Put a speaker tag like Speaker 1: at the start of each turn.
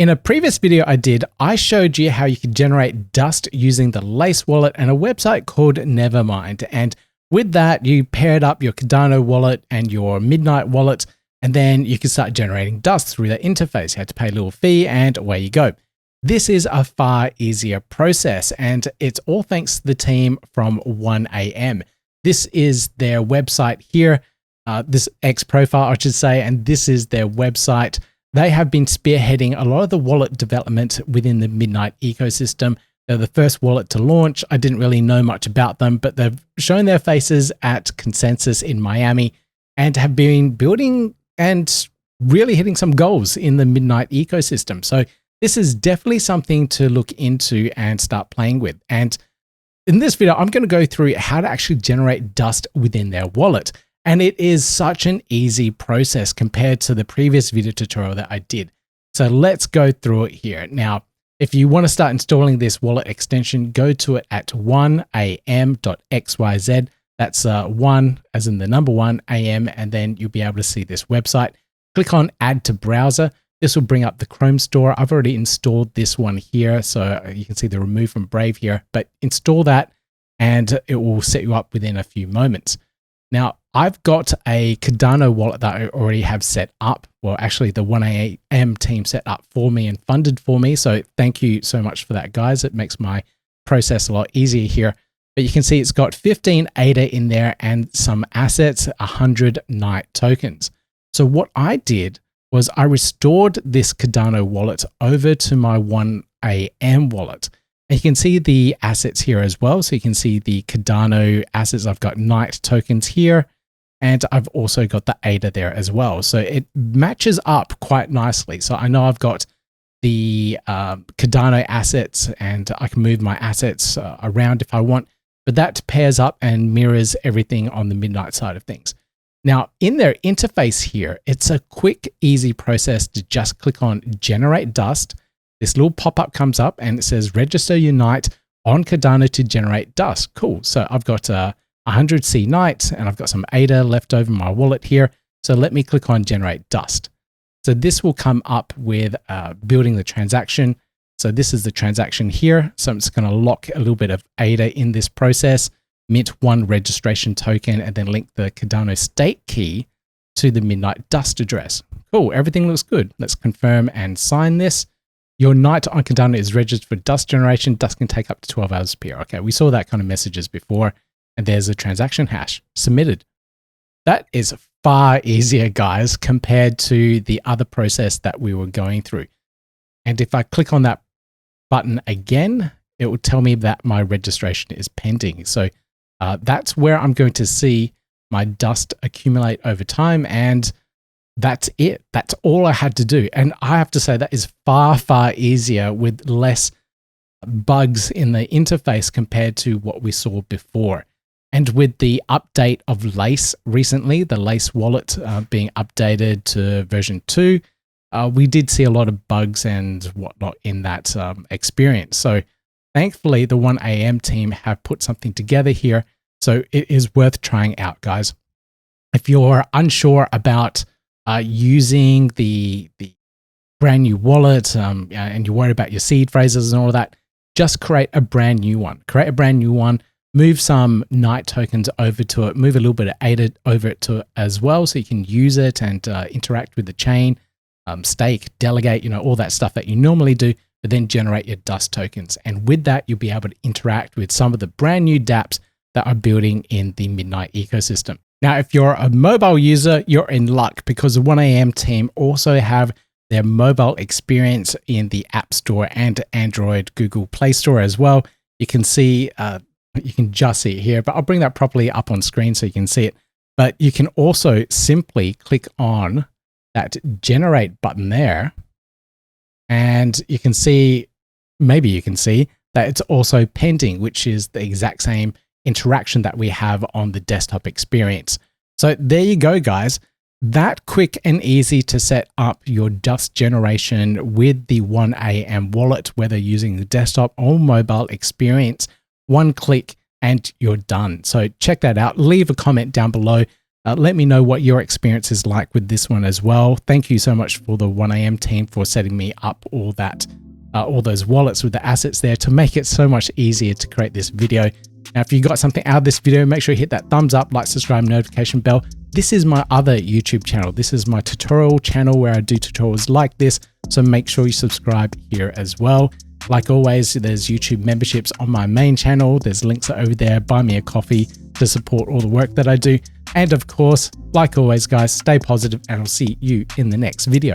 Speaker 1: In a previous video I did, I showed you how you could generate dust using the Lace wallet and a website called Nevermind. And with that, you paired up your Cardano wallet and your Midnight wallet, and then you could start generating dust through that interface. You had to pay a little fee and away you go. This is a far easier process, and it's all thanks to the team from 1AM. This is their website here, this X profile, I should say, and this is their website. They have been spearheading a lot of the wallet development within the Midnight ecosystem. They're the first wallet to launch. I didn't really know much about them, but they've shown their faces at Consensus in Miami and have been building and really hitting some goals in the Midnight ecosystem. So this is definitely something to look into and start playing with. And in this video, I'm going to go through how to actually generate dust within their wallet. And it is such an easy process compared to the previous video tutorial that I did. So let's go through it here. Now, if you want to start installing this wallet extension, go to it at 1am.xyz. That's 1 as in the number 1 AM, and then you'll be able to see this website. Click on Add to Browser. This will bring up the Chrome store. I've already installed this one here, so you can see the remove from Brave here, but install that and it will set you up within a few moments. Now, I've got a Cardano wallet that I already have set up. Well, actually the 1AM team set up for me and funded for me. So thank you so much for that, guys. It makes my process a lot easier here. But you can see it's got 15 ADA in there and some assets, 100 NIGHT tokens. So what I did was I restored this Cardano wallet over to my 1AM wallet. And you can see the assets here as well. So you can see the Cardano assets. I've got NIGHT tokens here, and I've also got the ADA there as well. So it matches up quite nicely. So I know I've got the Cardano assets, and I can move my assets around if I want, but that pairs up and mirrors everything on the Midnight side of things. Now, in their interface here, it's a quick, easy process to just click on Generate Dust. This little pop-up comes up and it says register your NIGHT on Cardano to generate dust. Cool. So I've got 100C NIGHT and I've got some ADA left over in my wallet here. So let me click on Generate Dust. So this will come up with building the transaction. So this is the transaction here. So I'm just going to lock a little bit of ADA in this process, mint 1 registration token, and then link the Cardano state key to the Midnight Dust address. Cool. Everything looks good. Let's confirm and sign this. Your NIGHT on Cardano is registered for dust generation. Dust can take up to 12 hours to appear. Okay, we saw that kind of messages before. And there's a transaction hash submitted. That is far easier, guys, compared to the other process that we were going through. And if I click on that button again, it will tell me that my registration is pending. So that's where I'm going to see my dust accumulate over time, and that's it. That's all I had to do. And I have to say that is far, far easier with less bugs in the interface compared to what we saw before. And with the update of Lace recently, the Lace wallet being updated to version 2, we did see a lot of bugs and whatnot in that experience. So thankfully, the 1AM team have put something together here. So it is worth trying out, guys. If you're unsure about using the brand new wallet and you're worried about your seed phrases and all of that, just create a brand new one. Create a brand new one, move some NIGHT tokens over to it, move a little bit of ADA over it to it as well, so you can use it and interact with the chain, stake, delegate, all that stuff that you normally do, but then generate your dust tokens. And with that, you'll be able to interact with some of the brand new dApps that are building in the Midnight ecosystem. Now, if you're a mobile user, you're in luck because the 1AM team also have their mobile experience in the App Store and Android Google Play Store as well. You can see, you can just see it here, but I'll bring that properly up on screen so you can see it. But you can also simply click on that generate button there, and you can see, maybe you can see that it's also pending, which is the exact same interaction that we have on the desktop experience. So there you go, guys. That quick and easy to set up your dust generation with the 1AM wallet, whether using the desktop or mobile experience. One click and you're done. So check that out. Leave a comment down below. Let me know what your experience is like with this one as well. Thank you so much for the 1AM team for setting me up all those wallets with the assets there to make it so much easier to create this video. Now, if you got something out of this video, make sure you hit that thumbs up, like, subscribe, notification bell. This is my other YouTube channel. This is my tutorial channel where I do tutorials like this. So make sure you subscribe here as well. Like always, there's YouTube memberships on my main channel. There's links over there. Buy me a coffee to support all the work that I do. And of course, like always, guys, stay positive and I'll see you in the next video.